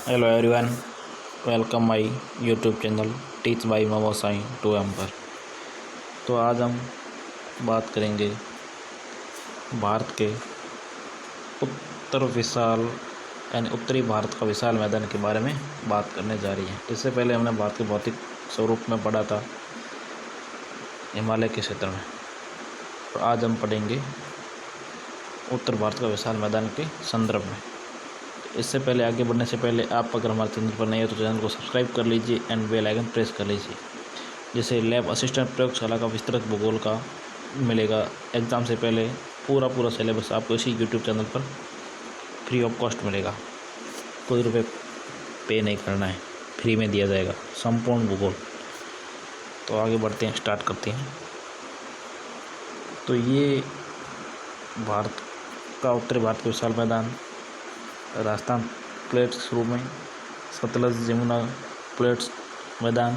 Hello everyone, welcome my YouTube channel teach bye momo Sai 2M पर। तो आज हम बात करेंगे भारत के उत्तर विशाल यानी उत्तरी भारत का विशाल मैदान के बारे में बात करने जा रही है। इससे पहले हमने भारत के भौतिक स्वरूप में पढ़ा था हिमालय के क्षेत्र में, तो आज हम पढ़ेंगे उत्तर भारत का विशाल मैदान के संदर्भ में। इससे पहले आगे बढ़ने से पहले आप अगर हमारे चैनल पर नए हो तो चैनल को सब्सक्राइब कर लीजिए एंड बेल आइकन प्रेस कर लीजिए, जिससे लैब असिस्टेंट प्रयोगशाला का विस्तृत भूगोल का मिलेगा। एग्ज़ाम से पहले पूरा सिलेबस आपको इसी यूट्यूब चैनल पर फ्री ऑफ कॉस्ट मिलेगा। कोई रुपये पे नहीं करना है, फ्री में दिया जाएगा संपूर्ण भूगोल। तो आगे बढ़ते हैं, स्टार्ट करते हैं। तो ये भारत का उत्तरी भारत का विशाल मैदान राजस्थान प्लेट्स शुरू में, सतलज यमुना प्लेट्स मैदान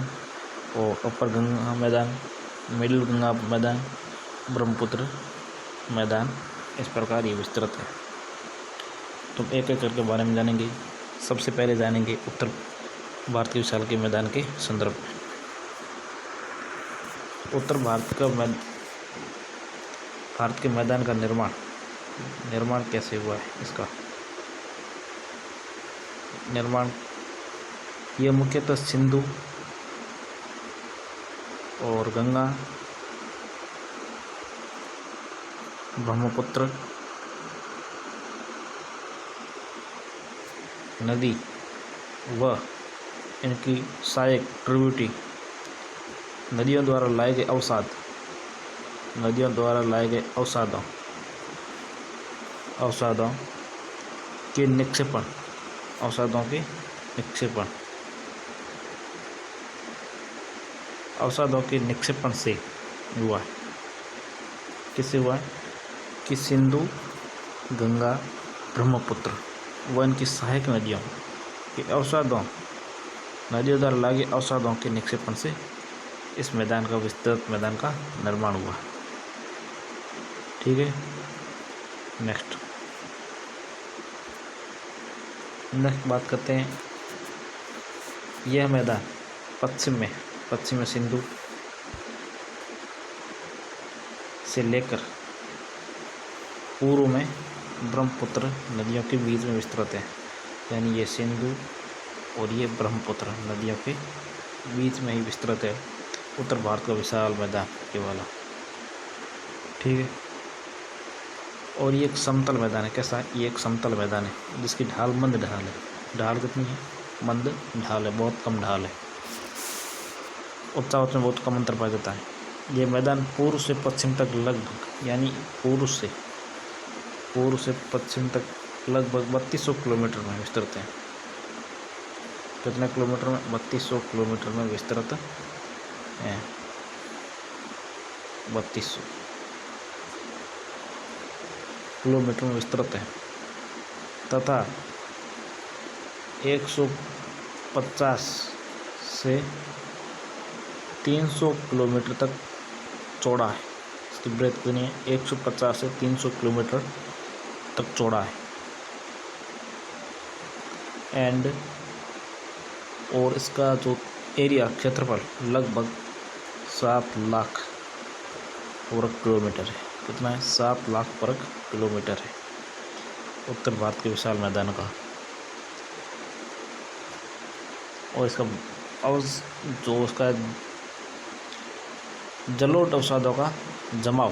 और अपर गंगा मैदान, मिडिल गंगा मैदान, ब्रह्मपुत्र मैदान, इस प्रकार ये विस्तृत है। तुम एक एक करके बारे में जानेंगे। सबसे पहले जानेंगे उत्तर भारत के विशाल के मैदान के संदर्भ में। उत्तर भारत के मैदान का निर्माण कैसे हुआ है, इसका निर्माण यह मुख्यतः सिंधु और गंगा, ब्रह्मपुत्र नदी व इनकी सहायक ट्रिब्यूटरी नदियों द्वारा लाए गए अवसादों के निक्षेपण से हुआ है। किससे हुआ है कि सिंधु, गंगा, ब्रह्मपुत्र व इनकी सहायक नदियों द्वारा लाए गए अवसादों के निक्षेपण से इस मैदान का विस्तृत मैदान का निर्माण हुआ। ठीक है, नेक्स्ट बात करते हैं। यह मैदान पश्चिम में सिंधु से लेकर पूर्व में ब्रह्मपुत्र नदियों के बीच में विस्तृत है। यानी ये सिंधु और ये ब्रह्मपुत्र नदियों के बीच में ही विस्तृत है उत्तर भारत का विशाल मैदान ये वाला। ठीक है, और ये एक समतल मैदान है। कैसा है? ये एक समतल मैदान है जिसकी ढाल मंद ढाल है। ढाल कितनी है? मंद ढाल है, बहुत कम ढाल है। ऊंचाई में बहुत कम अंतर पाया जाता है। ये मैदान पूर्व से पश्चिम तक लगभग, यानी पूर्व से पश्चिम तक लगभग 3200 किलोमीटर में विस्तृत है। कितने किलोमीटर में? 3200 किलोमीटर में विस्तृत है। 3200 किलोमीटर में विस्तृत है तथा 150 से 300 किलोमीटर तक चौड़ा है। इसकी ब्रेथ कितनी है? 150 से 300 किलोमीटर तक चौड़ा है। और इसका जो एरिया क्षेत्रफल लगभग 7 लाख वर्ग किलोमीटर है। कितना है? 7 लाख वर्ग किलोमीटर है उत्तर भारत के विशाल मैदान का। और इसका उसका जलोढ़ अवसादों का जमाव,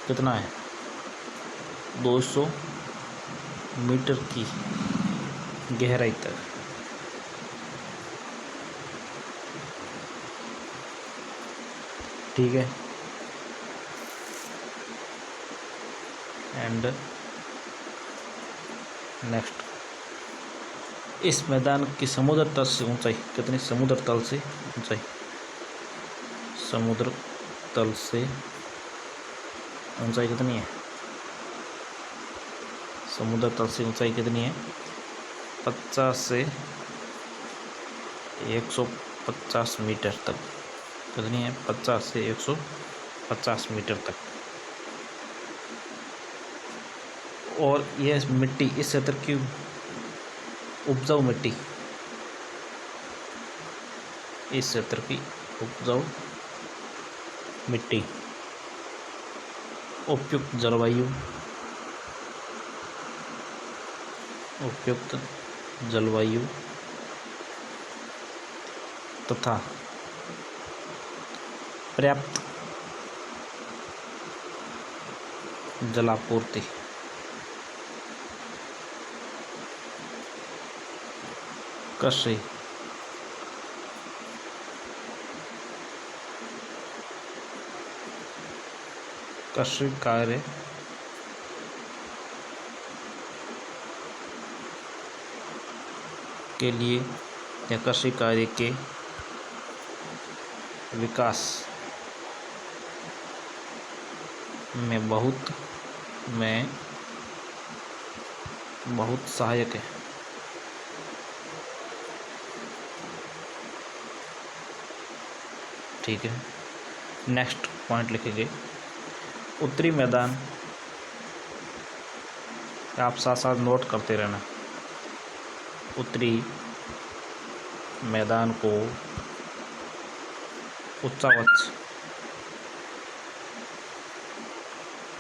कितना है? 200 मीटर की गहराई तक। ठीक है, एंड नेक्स्ट, इस मैदान की समुद्र तल से ऊंचाई कितनी? समुद्र तल से ऊंचाई कितनी है? समुद्र तल से ऊंचाई कितनी है? 50 से 150 मीटर तक। कितनी है? 50 से 150 मीटर तक। और यह मिट्टी, इस क्षेत्र की उपजाऊ मिट्टी, इस क्षेत्र की उपजाऊ मिट्टी, उपयुक्त जलवायु, उपयुक्त जलवायु तथा पर्याप्त जलापूर्ति कृषि कार्य के लिए या कृषि कार्य के विकास में बहुत सहायक है। ठीक है, नेक्स्ट पॉइंट लिखेंगे उत्तरी मैदान। आप साथ साथ नोट करते रहना। उत्तरी मैदान को उच्चावच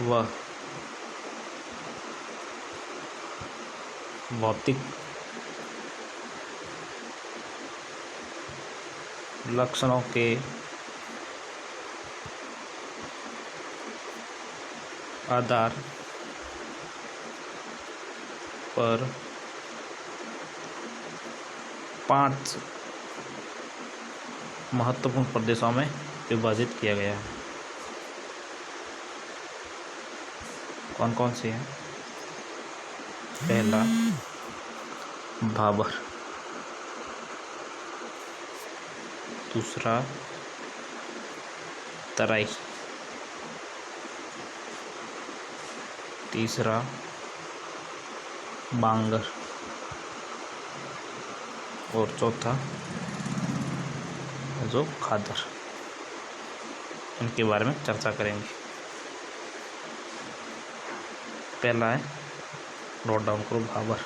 व भौतिक लक्षणों के आधार पर 5 महत्वपूर्ण प्रदेशों में विभाजित किया गया है। कौन कौन से हैं? पहला भाबर, दूसरा तराई, तीसरा बांगर और चौथा जो खादर। इनके बारे में चर्चा करेंगे। पहला है, नोट डाउन करो, भाबर।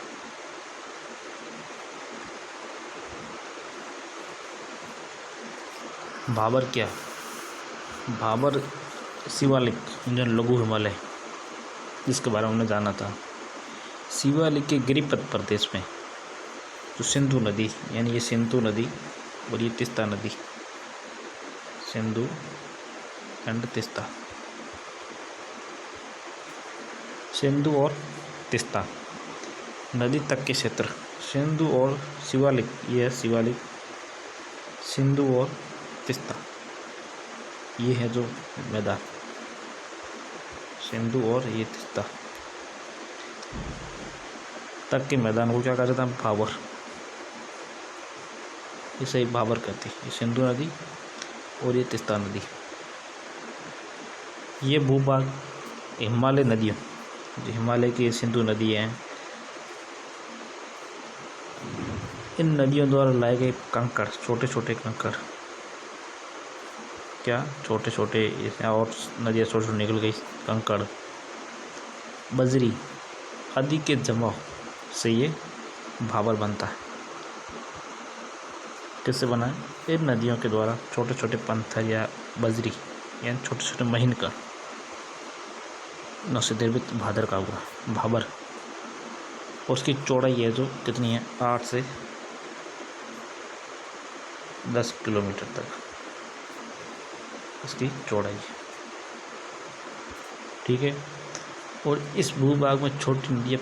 भाबर क्या? भाबर शिवालिक जो लघु हिमालय, जिसके बारे में हमने जाना था। शिवालिक के गिरिपथ प्रदेश में जो सिंधु नदी, यानी ये सिंधु नदी और ये तीस्ता नदी, सिंधु एंड तीस्ता, सिंधु और तीस्ता नदी तक के क्षेत्र, सिंधु और शिवालिक, ये है शिवालिक, सिंधु और तीस्ता, ये है जो मैदान, सिंधु और ये तीस्ता तक के मैदान को क्या कहा जाता है? भाबर। इसे ही भाबर कहते हैं। ये सिंधु नदी और ये तीस्ता नदी, ये भूभाग हिमालय नदियों, जो हिमालय की सिंधु नदी है, इन नदियों द्वारा लाए गए कंकड़, छोटे छोटे कंकड़, क्या छोटे छोटे, और नदियाँ छोटे छोटे निकल गई, कंकड़, बजरी आदि के जमाव से ये भाबर बनता है। किससे बना है? इन नदियों के द्वारा छोटे छोटे पत्थर या बजरी, यानी छोटे छोटे महीन कण से निर्मित भादर का हुआ भाबर। और उसकी चौड़ाई है जो कितनी है? 8 से 10 किलोमीटर तक इसकी चौड़ाई। ठीक है, और इस भूभाग में छोटी नदियाँ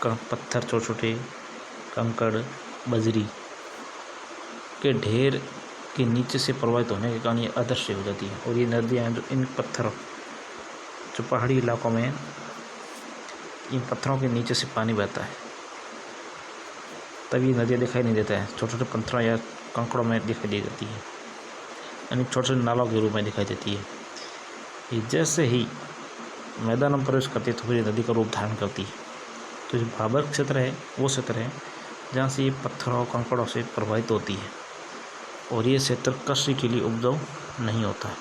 पत्थर छोटे छोटे कंकड़, बजरी के ढेर के नीचे से प्रवाहित होने के कारण ये अदृश्य हो जाती है। और ये नदियाँ जो इन पत्थरों, जो पहाड़ी इलाकों में इन पत्थरों के नीचे से पानी बहता है, तभी नदियाँ दिखाई नहीं देता है, छोटे छोटे पत्थरों या कंकड़ों में दिखाई दे जाती है, यानी छोटे छोटे नालों के रूप में दिखाई देती है। ये जैसे ही मैदान में प्रवेश करती है तो फिर नदी का रूप धारण करती है। तो जो भाबर क्षेत्र है वो क्षेत्र है जहाँ से ये पत्थरों कंकड़ों से प्रभावित होती है, और ये क्षेत्र कृषि के लिए उपजाऊ नहीं होता है,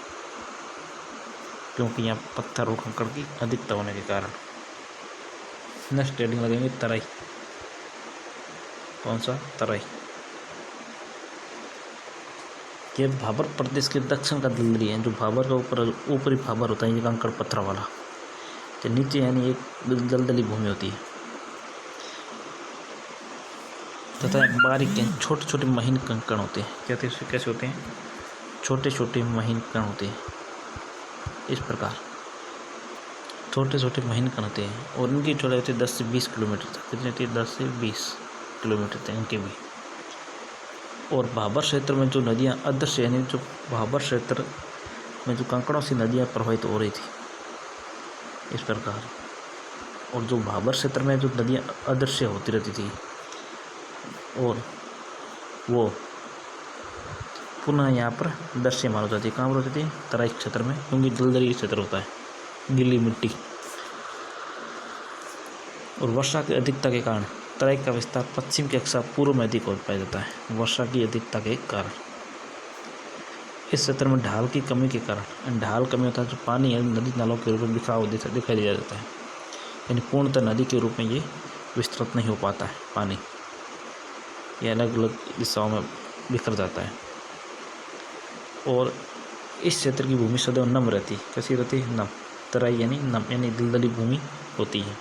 क्योंकि यहाँ पत्थर और कंकड़ की अधिकता होने के कारण। नेक्स्ट हेडिंग लगेंगे तराई। कौन सा? तराई। ये भाबर प्रदेश के दक्षिण का दलदली है। जो भाबर का ऊपरी भाबर होता है ये कंकड़ पत्थर वाला, तो नीचे यानी एक दलदली भूमि होती है तथा बारीक छोटे छोटे महीन कंकड़ होते हैं। कहते हैं कैसे होते हैं? छोटे छोटे महीन कण होते हैं, इस प्रकार छोटे छोटे महीन कण होते हैं, और इनकी चौड़ाई होती है 10 से 20 किलोमीटर तक। कितनी होती है? 10 से 20 किलोमीटर तक इनके भी। और भाबर क्षेत्र में जो नदियाँ अदृश्य, यानी जो भाबर क्षेत्र में जो कंकड़ों से नदियाँ प्रभावित हो रही थी, इस प्रकार। और जो भाबर क्षेत्र में जो नदियाँ अदृश्य होती रहती थी, और वो पुनः यहाँ पर दृश्यमान हो जाती है। कहाँ पर होती थी? तराई क्षेत्र में, क्योंकि दलदली क्षेत्र होता है, गीली मिट्टी। और वर्षा की अधिकता के कारण तराई का विस्तार पश्चिम के अपेक्षा पूर्व में अधिक हो पाया जाता है। वर्षा की अधिकता के कारण इस क्षेत्र में ढाल की कमी के कारण, ढाल कमी होता है जो पानी है नदी नालों के रूप में बिखराव दिखाई दिया जाता है, यानी पूर्णतः नदी के रूप में ये विस्तृत नहीं हो पाता है पानी, ये अलग अलग दिशाओं में बिखर जाता है। और इस क्षेत्र की भूमि सदैव नम रहती है। कैसी रहती है? नम। तराई यानी नम, यानी दलदली भूमि होती है।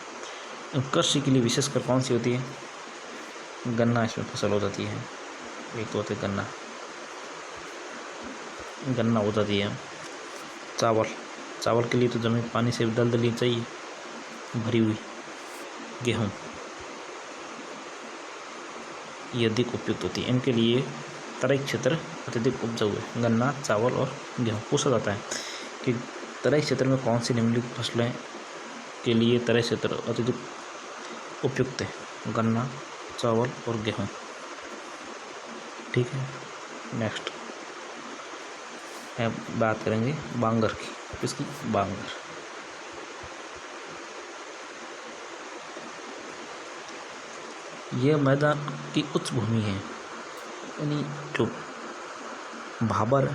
कृषि के लिए विशेषकर कौन सी होती है? गन्ना इसमें फसल हो जाती है। एक तो होते गन्ना हो जाती है। चावल के लिए तो जमीन पानी से दलदली चाहिए भरी हुई। गेहूँ ये अधिक उपयुक्त होती है। इनके लिए तराई क्षेत्र अत्यधिक उपजाऊ है। गन्ना, चावल और गेहूँ। पूछा जाता है कि तराई क्षेत्र में कौन सी निम्नलिखित फसलें के लिए तराई क्षेत्र अत्यधिक उपयुक्त है? गन्ना, चावल और गेहूँ। ठीक है। नेक्स्ट बात करेंगे बांगर की। किसकी? बांगर। यह मैदान की उच्च भूमि है, यानी जो भाबर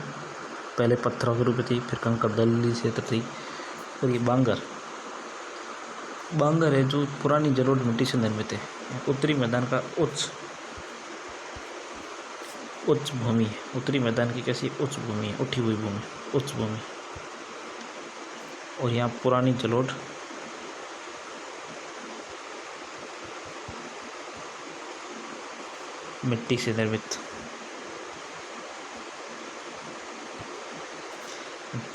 पहले पत्थरों के रूप में थी, फिर कंकड़ दलदली क्षेत्र थी, और ये बांगर है जो पुरानी जलोढ़ मिट्टी से निर्मित है। उत्तरी मैदान का उच्च भूमि है। उत्तरी मैदान की कैसी? उच्च भूमि है, उठी हुई भूमि, उच्च भूमि। और यहाँ पुरानी जलोढ़ मिट्टी से निर्मित,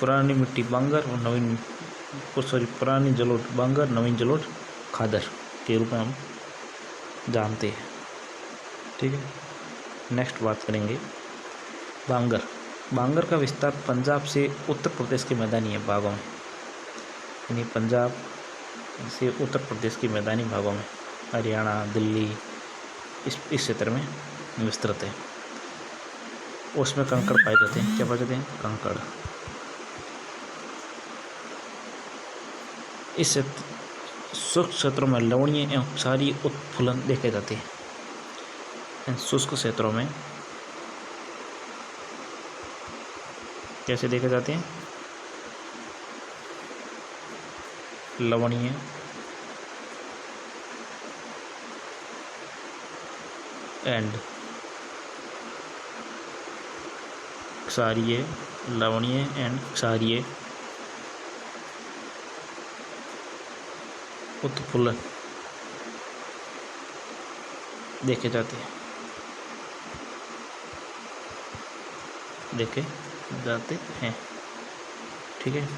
पुरानी मिट्टी बांगर और पुरानी जलोढ़ बांगर, नवीन जलोढ़ खादर के रूप में हम जानते हैं। ठीक है। नेक्स्ट बात करेंगे बांगर का विस्तार पंजाब से उत्तर प्रदेश के मैदानी भागों में, यानी पंजाब से उत्तर प्रदेश के मैदानी भागों में, हरियाणा, दिल्ली, इस क्षेत्र में विस्तृत है। उसमें कंकड़ पाए जाते हैं। क्या पाए जाते हैं? कंकड़। इस शुष्क क्षेत्रों में लवणीय एवं क्षारीय उत्फुल्लन देखे जाते हैं। इन शुष्क क्षेत्रों में कैसे देखे जाते हैं? लवणीय एंड क्षारीय, लवणीय एंड क्षारीय उत्फुल्लन देखे जाते हैं। ठीक है।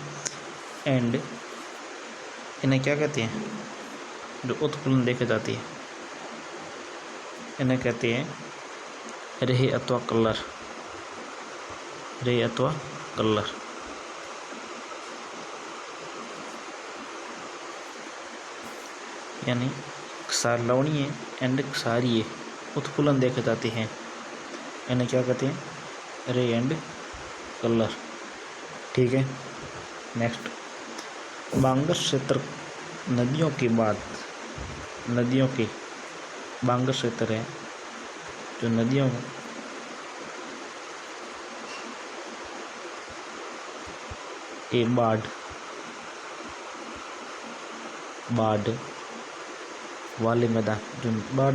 एंड इन्हें क्या कहते हैं? जो उत्फुल्लन देखे जाती है इन्हें कहते हैं रेह अथवा कलर। रेह अथवा कलर। यानी लवणीय एंड क्षारीय उत्फुल्लन देखे जाते हैं, इन्हें क्या कहते हैं? रे एंड कलर। ठीक है। नेक्स्ट बांगर क्षेत्र नदियों के बाद नदियों के बांगर क्षेत्र है, जो नदियों के बाढ़ वाले मैदान, जो बाढ़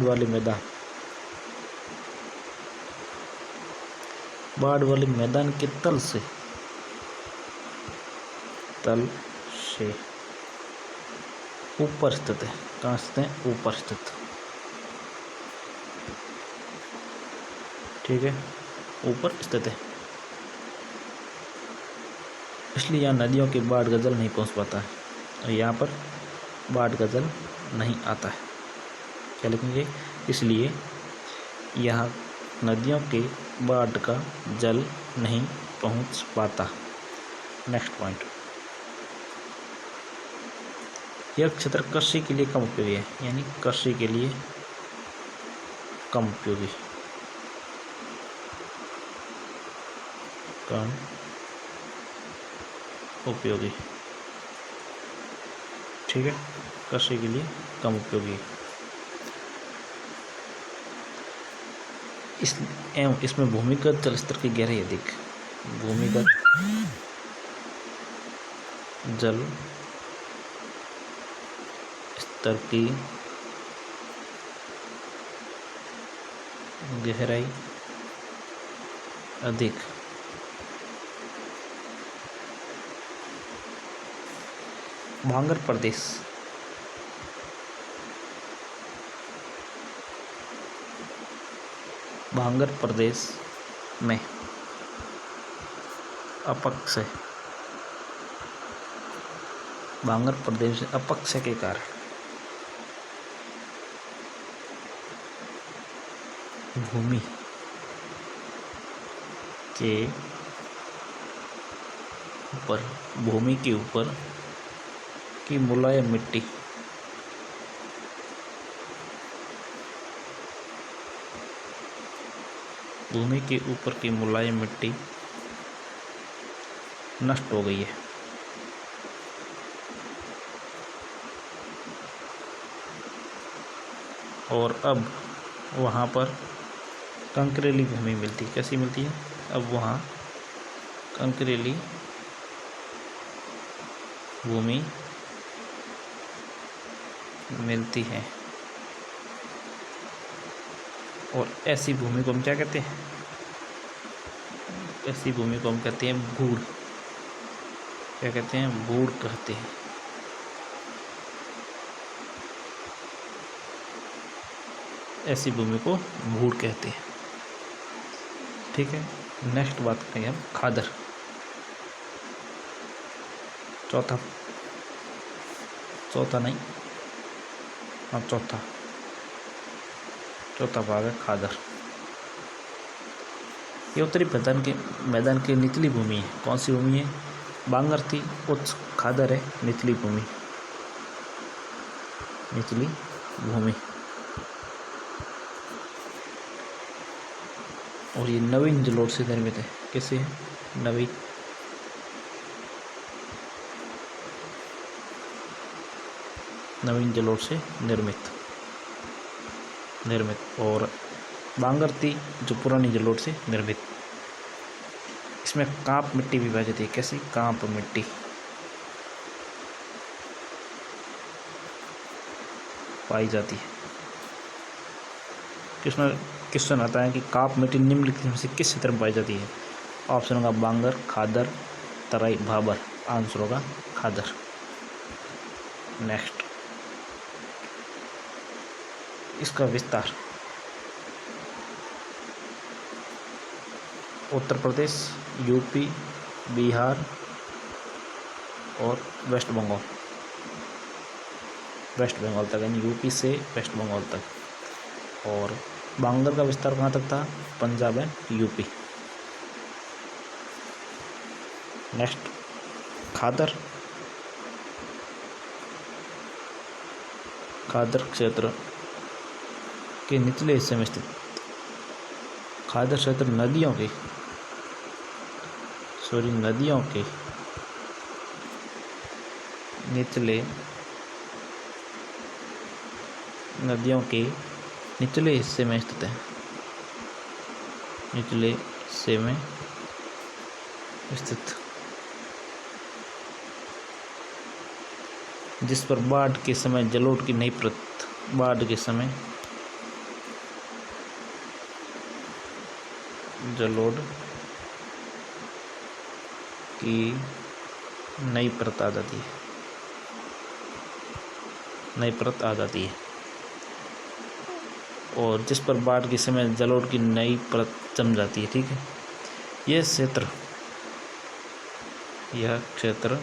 वाले मैदान के तल से ऊपर स्थित है। कहाँ स्थित है? ऊपर स्थित। ठीक है, ऊपर स्थित है, इसलिए यहाँ नदियों के बाढ़ का जल नहीं पहुँच पाता है और यहाँ पर बाढ़ का जल नहीं आता है। क्या लिखेंगे? इसलिए यहाँ नदियों के बाढ़ का जल नहीं पहुँच पाता। नेक्स्ट पॉइंट, यह क्षेत्र कृषि के लिए कम उपयोगी है, यानी कृषि के लिए कम उपयोगी। ठीक है, कृषि के लिए कम उपयोगी। इसमें भूमिगत जल स्तर की गहराई अधिक। भूमिगत जल स्तर की गहराई अधिक। भांगर प्रदेश में अपक्षय के कारण भूमि के ऊपर की मुलायम मिट्टी नष्ट हो गई है और अब वहाँ पर कंकरेली भूमि मिलती। कैसी मिलती है? अब वहाँ कंकरेली भूमि मिलती है और ऐसी भूमि को हम क्या कहते हैं? ऐसी भूमि को हम कहते हैं भूड़। क्या कहते हैं? भूड़ कहते हैं। ऐसी भूमि को भूड़ कहते हैं। ठीक है, नेक्स्ट बात करेंगे हम खादर। चौथा भाग है खादर। ये उत्तरी मैदान की निचली भूमि है। कौन सी भूमि है? बांगर थी, उच्च, खादर है निचली भूमि। और ये नवीन जलोढ़ से निर्मित है। कैसे है? नवीन जलोढ़ से निर्मित। और बांगर थी जो पुरानी जलोढ़ से निर्मित। इसमें कांप मिट्टी भी पाई जाती है। कैसी? कांप मिट्टी पाई जाती है। क्वेश्चन आता है कि कांप मिट्टी निम्नलिखित में से किस क्षेत्र में पाई जाती है? ऑप्शन होगा बांगर, खादर, तराई, भाबर। आंसर होगा खादर। नेक्स्ट, इसका विस्तार उत्तर प्रदेश, यूपी, बिहार और वेस्ट बंगाल तक, यानी यूपी से वेस्ट बंगाल तक। और बांगर का विस्तार कहाँ तक था? Punjab and UP. नेक्स्ट, खादर क्षेत्र के निचले हिस्से में स्थित। खादर क्षेत्र नदियों के निचले नदियों के निचले हिस्से में स्थित है, निचले हिस्से में स्थित, जिस पर बाढ़ के समय जलोढ़ की नई परत, बाढ़ के समय जलोढ़ की नई परत आ जाती है, नई परत आ जाती है, और जिस पर बाढ़ के समय जलोढ़ की नई परत जम जाती है। ठीक है, यह क्षेत्र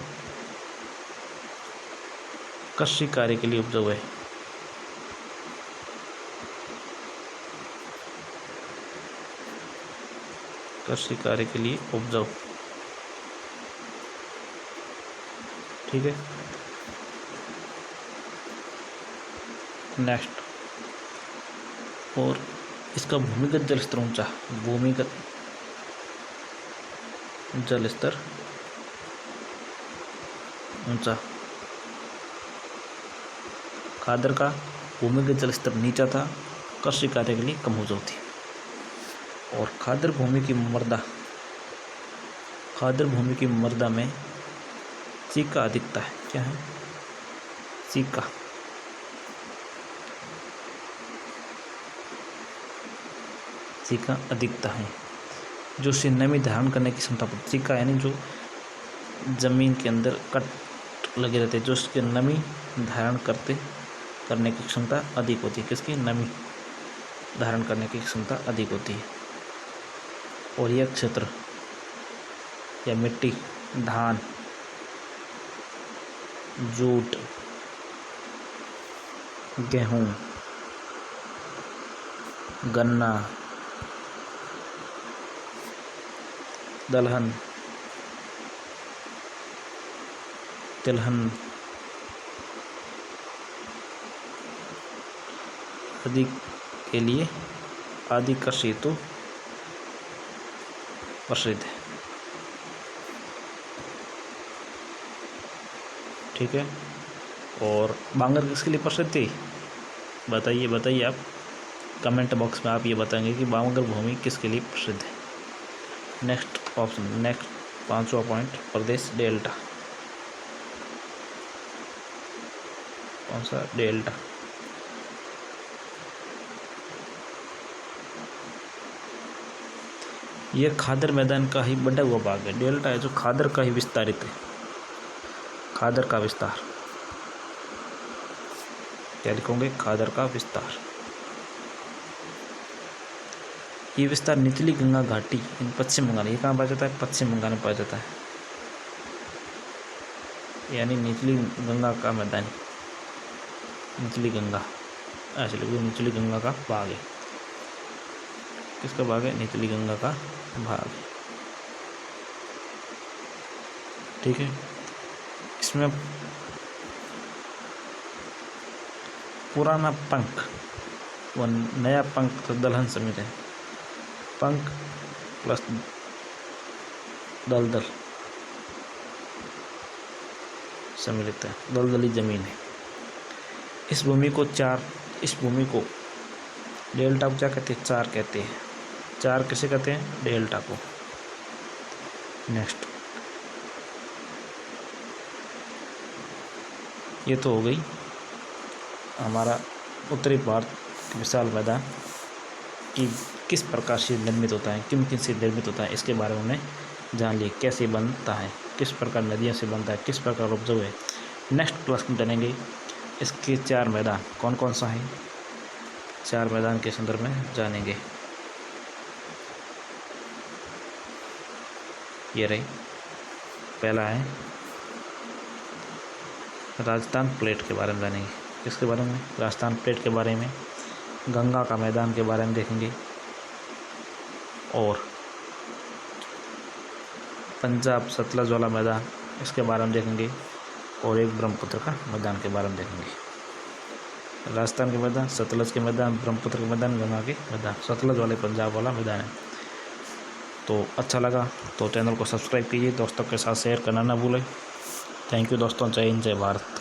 कृषि कार्य के लिए उपजाऊ है। कृषि कार्य के लिए उपजाऊ। ठीक है, नेक्स्ट, और इसका भूमिगत जल स्तर ऊंचा, भूमिगत जल स्तर ऊंचा। खादर का भूमिगत जल स्तर नीचा था, कृषि कार्य के लिए कम उपजाऊ थी। और खादर भूमि की मृदा में चीका अधिकता है। क्या है? चीका। चीका अधिकता है, जो से नमी धारण करने की क्षमता पर, चीका यानी जो जमीन के अंदर कट लगे रहते हैं, जो उसके नमी धारण करने की क्षमता अधिक होती है। किसकी? नमी धारण करने की क्षमता अधिक होती है। और यह क्षेत्र या मिट्टी धान, जूट, गेहूं, गन्ना, दलहन, तिलहन आदि के लिए आदि कृषि हेतु प्रसिद्ध है। ठीक है, और बांगर किसके लिए प्रसिद्ध थी? बताइए आप कमेंट बॉक्स में आप ये बताएंगे कि बांगर भूमि किसके लिए प्रसिद्ध है। नेक्स्ट ऑप्शन, नेक्स्ट 5वां पॉइंट, प्रदेश डेल्टा। कौन सा? डेल्टा। यह खादर मैदान का ही बढ़ा हुआ भाग है। डेल्टा है जो खादर का ही विस्तारित है, खादर का विस्तार। क्या लिखोगे? खादर का विस्तार। ये विस्तार निचली गंगा घाटी इन पश्चिम बंगाल, ये कहाँ पाया जाता है? पश्चिम बंगाल में पाया जाता है, यानी निचली गंगा का मैदान, निचली गंगा, ऐसे लिखो, निचली गंगा का भाग है। किसका भाग है? निचली गंगा का भाग। ठीक है, इसमें पुराना पंख व नया पंख तो दलहन समित है। पंख प्लस दलदल सम्मिलित है, दलदली जमीन है। इस भूमि को डेल्टा को क्या कहते हैं? चार कहते हैं। चार किसे कहते हैं? डेल्टा को। नेक्स्ट, ये तो हो गई हमारा उत्तरी भारत विशाल मैदान कि किस प्रकार से निर्मित होता है, किन से निर्मित होता है, इसके बारे में हमने जान लिया। कैसे बनता है, किस प्रकार नदियों से बनता है, किस प्रकार उपजाऊ है। नेक्स्ट क्लास में जानेंगे इसके 4 मैदान कौन कौन सा है, 4 मैदान के संदर्भ में जानेंगे। ये रही, पहला है राजस्थान प्लेट के बारे में जानेंगे। किसके बारे में? राजस्थान प्लेट के बारे में। गंगा का मैदान के बारे में देखेंगे, और पंजाब सतलज वाला मैदान, इसके बारे में देखेंगे, और एक ब्रह्मपुत्र का मैदान के बारे में देखेंगे। राजस्थान के मैदान, सतलज के मैदान, ब्रह्मपुत्र के मैदान, गंगा के मैदान। सतलज वाले पंजाब वाला मैदान है। तो अच्छा लगा तो चैनल को सब्सक्राइब कीजिए, दोस्तों के साथ शेयर करना ना भूलें। थैंक यू दोस्तों, जय हिंद, जय भारत।